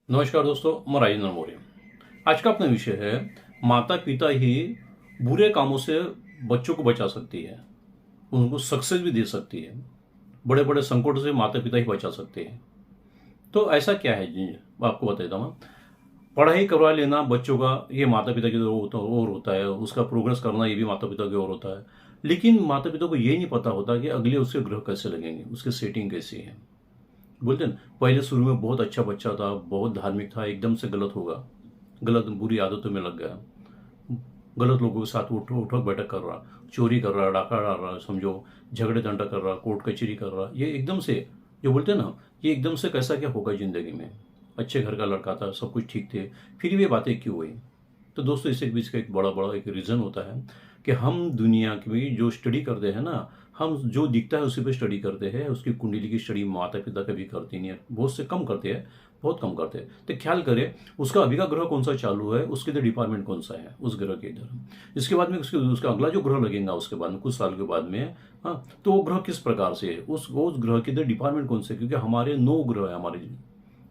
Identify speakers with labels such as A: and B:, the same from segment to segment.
A: नमस्कार दोस्तों, मैं राजेंद्र मौर्य। आज का अपना विषय है माता पिता ही बुरे कामों से बच्चों को बचा सकती है, उनको सक्सेस भी दे सकती है। बड़े बड़े संकटों से माता पिता ही बचा सकते हैं। तो ऐसा क्या है जी, आपको बता देता हूँ। पढ़ाई करवा लेना बच्चों का ये माता पिता की ओर होता है, उसका प्रोग्रेस करना ये भी माता पिता की ओर होता है। लेकिन माता पिता को ये नहीं पता होता कि अगले उसके ग्रह कैसे लगेंगे, उसकी सेटिंग कैसी है। बोलते हैं ना, पहले शुरू में बहुत अच्छा बच्चा था, बहुत धार्मिक था, एकदम से गलत होगा, गलत बुरी आदतों में लग गया, गलत लोगों के साथ उठक बैठक कर रहा, चोरी कर रहा, डाका डाल रहा, समझो झगड़े झंडा कर रहा, कोर्ट कचहरी कर रहा। ये एकदम से जो बोलते हैं ना, ये एकदम से कैसा क्या होगा जिंदगी में। अच्छे घर का लड़का था, सब कुछ ठीक थे, फिर भी ये बातें क्यों हुई। तो दोस्तों, इसके बीच का एक बड़ा बड़ा एक रीज़न होता है कि हम दुनिया की जो स्टडी करते हैं ना, हम जो दिखता है उसी पे स्टडी करते हैं। उसकी कुंडली की स्टडी माता पिता कभी करती नहीं है, बहुत से कम करते हैं, बहुत कम करते हैं। तो ख्याल करें उसका अभी का ग्रह कौन सा चालू है, उसके इधर डिपार्टमेंट कौन सा है, उस ग्रह के इधर। इसके बाद में उसका अगला जो ग्रह लगेगा उसके बाद में कुछ साल के बाद में, हाँ, तो वो ग्रह किस प्रकार से है, उस ग्रह के इधर डिपार्टमेंट कौन से है। क्योंकि हमारे 9 ग्रह है, हमारे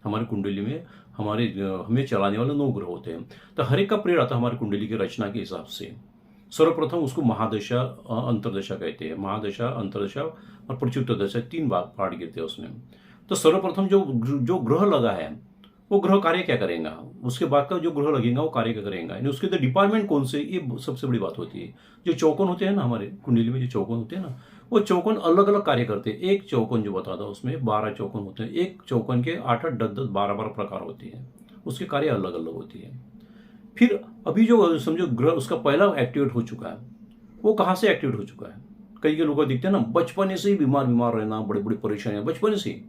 A: हमारी कुंडली में, हमें चलाने वाले 9 ग्रह होते हैं। तो हर एक का प्रेर आता है हमारी कुंडली की रचना के हिसाब से। सर्वप्रथम उसको महादशा अंतरदशा कहते हैं। महादशा, अंतरदशा और प्रच्युत दशा, 3 बार पार्ट गिरते हैं उसमें। तो सर्वप्रथम जो जो ग्रह लगा है वो ग्रह कार्य क्या करेगा, उसके बाद का जो ग्रह लगेगा वो कार्य क्या करेगा, यानी उसके अंदर डिपार्टमेंट कौन से, ये सबसे बड़ी बात होती है। जो चौकोन होते हैं ना, हमारे कुंडली में जो चौकोन होते हैं ना, वो चौकोन अलग अलग कार्य करते हैं। एक चौकोन जो बता था उसमें 12 चौकोन होते हैं। एक चौकोन के 8-8, 10-10, 12-12 प्रकार होते हैं, उसके कार्य अलग अलग होती है। फिर अभी जो समझो ग्रह उसका पहला एक्टिवेट हो चुका है, वो कहाँ से एक्टिवेट हो चुका है। कई के लोग दिखते हैं ना, बचपन से ही बीमार बीमार रहना, बड़ी बड़ी परेशानियां बचपन से ही।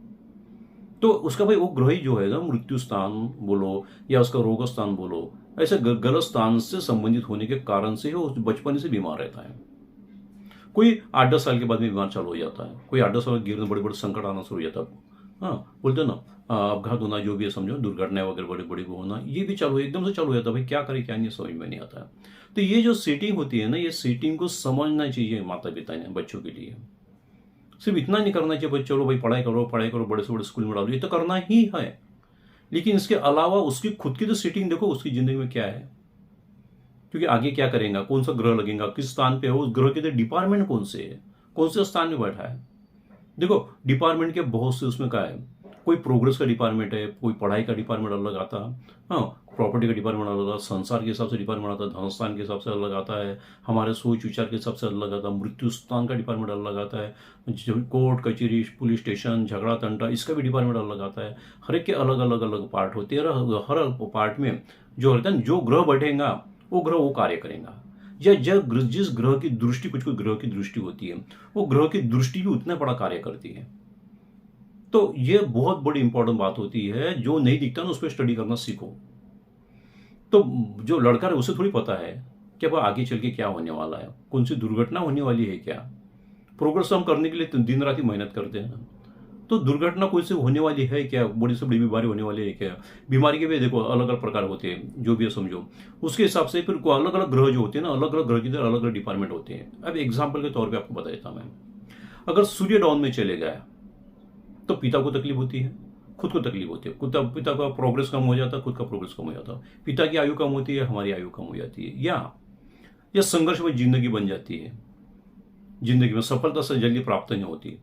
A: तो उसका भाई वो ग्रह ही जो है ना, मृत्यु स्थान बोलो या उसका रोग स्थान बोलो, ऐसे गलत स्थान से संबंधित होने के कारण से वो बचपन से बीमार रहता है। कोई 8-10 साल के बाद में बीमार चालू हो जाता है, कोई 8-10 साल गिरने बड़े बड़े संकट आना शुरू हो जाता है। हाँ, बोलते हैं ना, अपघात होना, जो भी है समझो, दुर्घटनाएं वगैरह बड़ी बड़ी होना, ये भी चालू एकदम से चालू हो जाता है। भाई क्या करे क्या नहीं, समझ में नहीं आता है। तो ये जो सेटिंग होती है ना, ये सेटिंग को समझना चाहिए माता पिता ने बच्चों के लिए। सिर्फ इतना नहीं करना चाहिए भाई चलो भाई पढ़ाई करो पढ़ाई करो, बड़े से बड़े स्कूल में डालो, ये तो करना ही है। लेकिन इसके अलावा उसकी खुद की तो सेटिंग देखो, उसकी जिंदगी में क्या है, क्योंकि आगे क्या करेगा, कौन सा ग्रह लगेगा, किस स्थान पे हो, उस ग्रह के डिपार्टमेंट कौन से है, कौन से स्थान में बैठा है। देखो डिपार्टमेंट के बहुत से उसमें क्या है, कोई प्रोग्रेस का डिपार्टमेंट है, कोई पढ़ाई का डिपार्टमेंट अलग आता है, हाँ, प्रॉपर्टी का डिपार्टमेंट अलग आता है, संसार के हिसाब से डिपार्टमेंट आता है, धनस्थान के हिसाब से अलग आता है, हमारे सोच विचार के हिसाब से अलग आता है, मृत्यु स्थान का डिपार्टमेंट अलग आता है, कोर्ट कचहरी पुलिस स्टेशन झगड़ा तंटा, इसका भी डिपार्टमेंट अलग आता है। हर एक के अलग अलग अलग पार्ट होते हैं। हर पार्ट में जो होता है, जो ग्रह बैठेगा वो ग्रह वो कार्य करेगा। या जिस ग्रह की दृष्टि, कुछ कोई ग्रह की दृष्टि होती है, वो ग्रह की दृष्टि भी उतना बड़ा कार्य करती है। तो ये बहुत बड़ी इंपॉर्टेंट बात होती है, जो नहीं दिखता ना उस पर स्टडी करना सीखो। तो जो लड़का है उसे थोड़ी पता है कि अब आगे चल के क्या होने वाला है, कौन सी दुर्घटना होने वाली है क्या। प्रोग्रेस हम करने के लिए तो दिन रात ही मेहनत करते हैं ना, तो दुर्घटना कोई से होने वाली है क्या, बड़ी से बड़ी बीमारी होने वाली है क्या। बीमारी के भी देखो अलग अलग प्रकार होते हैं, जो भी है समझो, उसके हिसाब से फिर अलग अलग ग्रह जो होते हैं ना, अलग अलग ग्रह के अंदर अलग अलग डिपार्टमेंट होते हैं। अब एग्जाम्पल के तौर पर आपको बता देता मैं, अगर सूर्य डाउन में चले गया तो पिता को तकलीफ होती है, खुद को तकलीफ होती है, पिता का प्रोग्रेस कम हो जाता है, खुद का प्रोग्रेस कम हो जाता है, पिता की आयु कम होती है, हमारी आयु कम हो जाती है, या संघर्ष में जिंदगी बन जाती है, जिंदगी में सफलता से जल्दी प्राप्त नहीं होती,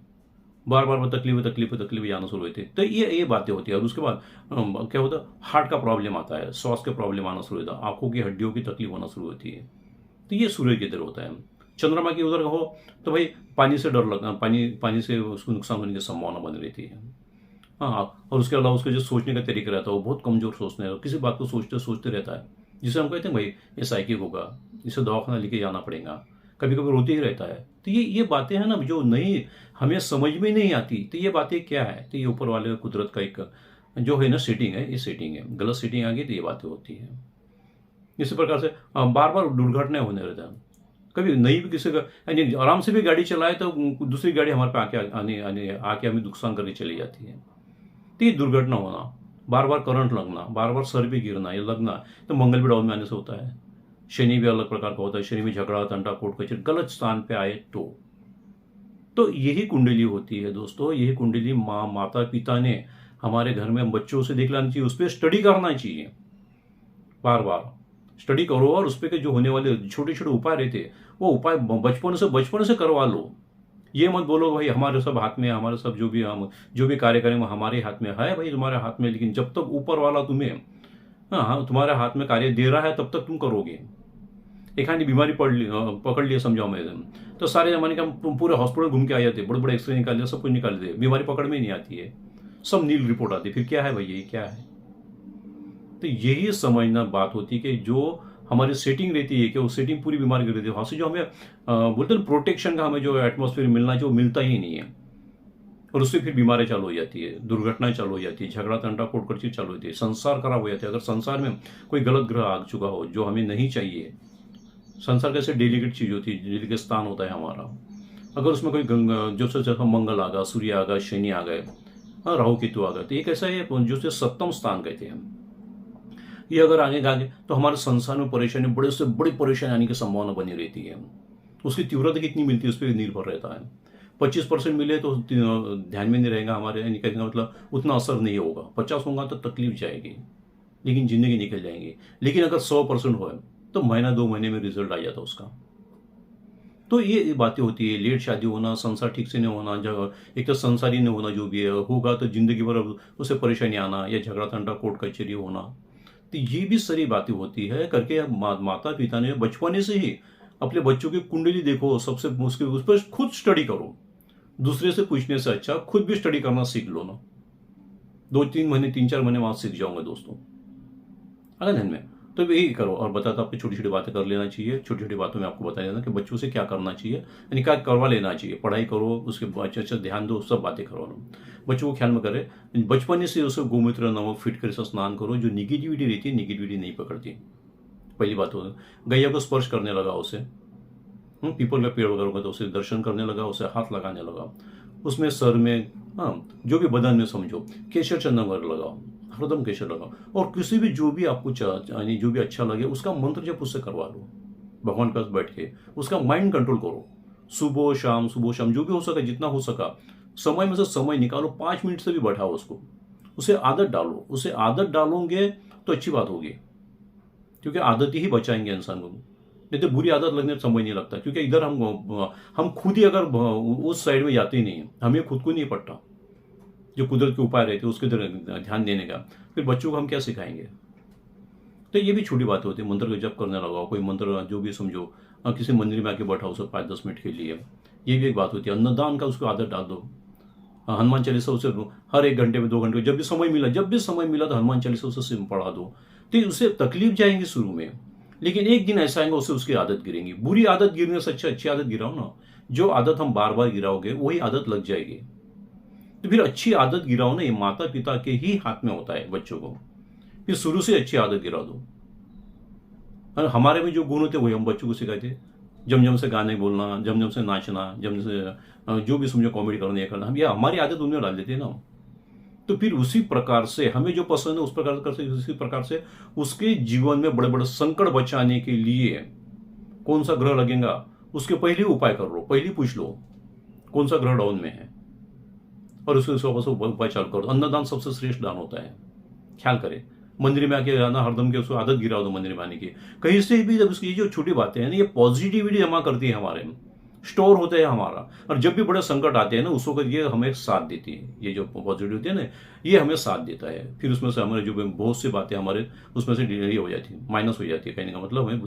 A: बार बार तकलीफ तकलीफ तकलीफ आना शुरू होती है। तो ये बातें होती है। और उसके बाद क्या होता है, हार्ट का प्रॉब्लम आता है, श्वास के प्रॉब्लम आना शुरू होता है, आंखों की हड्डियों की तकलीफ होना शुरू होती है। तो ये सूर्य के इधर होता है। चंद्रमा की उधर हो तो भाई पानी से डर लगना, पानी से उसको नुकसान होने की संभावना बनी रहती है। हाँ, और उसके अलावा उसका जो सोचने का तरीका रहता है वो बहुत कमजोर सोचने, किसी बात को सोचते सोचते रहता है, जिसे हम कहते हैं भाई ये साइकिक होगा, इसे दवाखाना लेके जाना पड़ेगा, कभी कभी रोते ही रहता है। तो ये बातें हैं ना, जो नहीं हमें समझ में नहीं आती। तो ये बातें क्या है, तो ये ऊपर वाले कुदरत का एक जो है ना सेटिंग है, ये सेटिंग है। गलत सेटिंग आ गई तो ये बातें होती है। इसी प्रकार से बार बार दुर्घटनाएं होने रहता है। कभी नहीं भी किसी का, यानी आराम से भी गाड़ी चलाए तो दूसरी गाड़ी हमारे पे आके हमें नुकसान करके चली जाती है। तो ये दुर्घटना होना, बार बार करंट लगना, बार बार सर भी गिरना, ये लगना, तो मंगल भी डाउन में आने से होता है। शनि भी अलग प्रकार का होता है, शनि में झगड़ा तंटा कोर्ट कचहरी गलत स्थान पे आए तो यही कुंडली होती है दोस्तों। यही कुंडली माता पिता ने हमारे घर में हम बच्चों से देख लेना चाहिए, उस पर स्टडी करना चाहिए, बार बार स्टडी करो और उस पर के जो होने वाले छोटे छोटे उपाय रहते हैं वो उपाय बचपन से करवा लो। ये मत बोलो भाई हमारे सब हाथ में है, हमारे सब हम जो भी कार्य करें वो हमारे हाथ में है। भाई तुम्हारे हाथ में, लेकिन जब तक ऊपर वाला तुम्हें हाँ तुम्हारे हाथ में कार्य दे रहा है तब तक तुम करोगे। एक आधी बीमारी पकड़ लिया समझाओ मैं, तो सारे जमाने का हम पूरे हॉस्पिटल घूम के आ जाते, बड़े बड़े एक्सरे निकाल दिया, सब कुछ निकाल दिए, बीमारी पकड़ में ही नहीं आती है, सब नील रिपोर्ट आती है। फिर क्या है भाई, ये क्या है? तो यही समझना बात होती है कि जो हमारी सेटिंग रहती है कि वो सेटिंग पूरी बीमारी की रहती है, वहाँ से जो हमें बोलते हैं प्रोटेक्शन का हमें जो एटमॉस्फेयर मिलना चाहिए वो मिलता ही नहीं है, और उससे फिर बीमारियां चालू हो जाती है, दुर्घटनाएं चालू हो जाती है, झगड़ा तंटा कोर्ट कचहरी चालू होती है, संसार खराब हो जाता है। अगर संसार में कोई गलत ग्रह आ चुका हो जो हमें नहीं चाहिए, संसार कैसे डेलिकेट चीज होती है, डेलिकेट स्थान होता है हमारा, अगर उसमें कोई जो मंगल आ गया, सूर्य आ गया, शनि आ गए, राहु केतु आ गए, तो ये कैसा है जो सप्तम स्थान कहते हैं, ये अगर आगे तो हमारे संसार में परेशानी बड़े से बड़ी परेशानी आने की संभावना बनी रहती है। उसकी तीव्रता कितनी मिलती है उस पर निर्भर रहता है। 25% मिले तो ध्यान में नहीं रहेगा हमारे, कहने का मतलब उतना असर नहीं होगा। 50 होगा तो तकलीफ जाएगी, लेकिन जिंदगी निकल जाएंगी। लेकिन अगर 100% हो तो महीना 2 महीने में रिजल्ट आ जाता उसका। तो ये बातें होती है, लेट शादी होना, संसार ठीक से नहीं होना, एक तो संसारी नहीं होना, जो भी है होगा तो जिंदगी भर उसे परेशानी आना या झगड़ा तंटा कोर्ट कचहरी होना, तो ये भी सारी बातें होती है करके। माता पिता ने बचपने से ही अपने बच्चों की कुंडली देखो, सबसे मुश्किल उस पर खुद स्टडी करो, दूसरे से पूछने से अच्छा खुद भी स्टडी करना सीख लो ना। 2-3 महीने 3-4 महीने वहां सीख जाओगे दोस्तों, अगर ध्यान में तो यही करो। और बताता आपको छोटी छोटी बातें कर लेना चाहिए, छोटी छोटी बातों में आपको बताया जाना कि बच्चों से क्या करना चाहिए, यानी क्या करवा लेना चाहिए। पढ़ाई करो, उसके अच्छा ध्यान दो, सब बातें करो ना, बच्चों को ख्याल में करे। बचपन से उसे गोमूत्र नमक फिट कर स्नान करो, जो निगेटिविटी रहती है निगेटिविटी नहीं पकड़ती। पहली बात हो, गैया को स्पर्श करने लगा, उसे पीपल का पेड़ वगैरह होगा तो उसे दर्शन करने लगा, उसे हाथ लगाने लगा, उसमें सर में जो भी बदन में समझो केशर चंदन वगैरह लगाओ, हरदम केशर लगाओ। और किसी भी जो भी आपको यानी जो भी अच्छा लगे उसका मंत्र जब उससे करवा लो, भगवान के पास बैठ के उसका माइंड कंट्रोल करो। सुबह शाम जो भी हो सका, जितना हो सका समय में से समय निकालो, 5 मिनट से भी बैठाओ उसको, उसे आदत डालो। उसे आदत डालोगे तो अच्छी बात होगी, क्योंकि आदत ही बचाएंगे इंसान को। नहीं तो बुरी आदत लगने में समय नहीं लगता, क्योंकि इधर हम खुद ही अगर उस साइड में जाते ही नहीं, हमें खुद को नहीं पड़ता जो कुदरत के उपाय रहते हैं उसके तरफ ध्यान देने का, फिर बच्चों को हम क्या सिखाएंगे। तो ये भी छोटी बात होती है। मंत्र का जप करने लगाओ, कोई मंत्र जो भी समझो, किसी मंदिर में आके बैठाओ उसे 5-10 मिनट के लिए, ये भी एक बात होती है। अन्नदान का उसको आदत डाल दो, हनुमान चालीसा उसे हर 1 घंटे में 2 घंटे जब भी समय मिला तो हनुमान चालीसा उसे पढ़ा दो। तो उसे तकलीफ जाएंगी शुरू में, लेकिन एक दिन ऐसा आएगा उसे उसकी आदत गिरेंगी। बुरी आदत गिरने से अच्छा अच्छी आदत गिराओ ना, जो आदत हम बार बार गिराओगे वही आदत लग जाएगी। तो फिर अच्छी आदत गिराओ ना, ये माता पिता के ही हाथ में होता है बच्चों को, फिर शुरू से अच्छी आदत गिरा दो। और हमारे में जो गुण होते वही हम बच्चों को सिखाते, जम से गाने बोलना, जम से नाचना, जम से जो भी समझो कॉमेडी करना, ये करना, हम ये हमारी आदत उनमें डाल देते हैं ना। तो फिर उसी प्रकार से हमें जो पसंद है उस प्रकार करते, उसी प्रकार से उसके जीवन में बड़े बड़े संकट बचाने के लिए कौन सा ग्रह लगेगा उसके पहले उपाय कर लो, पहले पूछ लो कौन सा ग्रह डाउन में है, और उसके उपाय चालू करो। अन्नदान सबसे श्रेष्ठ दान होता है, ख्याल करें। मंदिर में आके आना हरदम के उसको आदत गिरा दो मंदिर में आने की, कहीं से भी जब उसकी जो छोटी बातें हैं ना, ये पॉजिटिविटी जमा करती है हमारे में, स्टोर होता है हमारा। और जब भी बड़े संकट आते हैं ना उस वक्त ये हमें साथ देती है, ये जो पॉजिटिव होती है ना ये हमें साथ देता है। फिर उसमें से हमारे जो बहुत सी बातें हमारे उसमें से ये हो जाती है, माइनस हो जाती है, कहने का मतलब हमें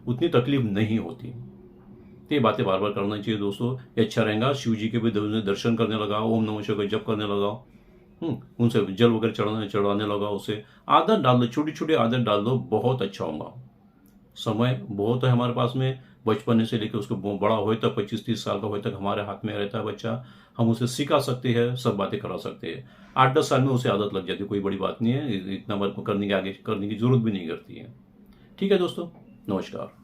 A: उतनी तकलीफ नहीं होती। तो ये बातें बार बार करना चाहिए दोस्तों, ये अच्छा रहेगा। शिव जी के भी दर्शन करने लगाओ, ओम नमः शिवाय जप करने लगाओ, उनसे जल वगैरह चढ़ाने लगाओ, उसे आदत डाल दो, छोटी छोटी आदत डाल दो, बहुत अच्छा होगा। समय बहुत है हमारे पास में, बचपन से लेकर उसको बड़ा हो तक 25-30 साल का हो तक हमारे हाथ में रहता है बच्चा, हम उसे सिखा सकते हैं, सब बातें करा सकते हैं। 8-10 साल में उसे आदत लग जाती है, कोई बड़ी बात नहीं है, इतना वर्क करने की जरूरत भी नहीं करती है। ठीक है दोस्तों, नमस्कार।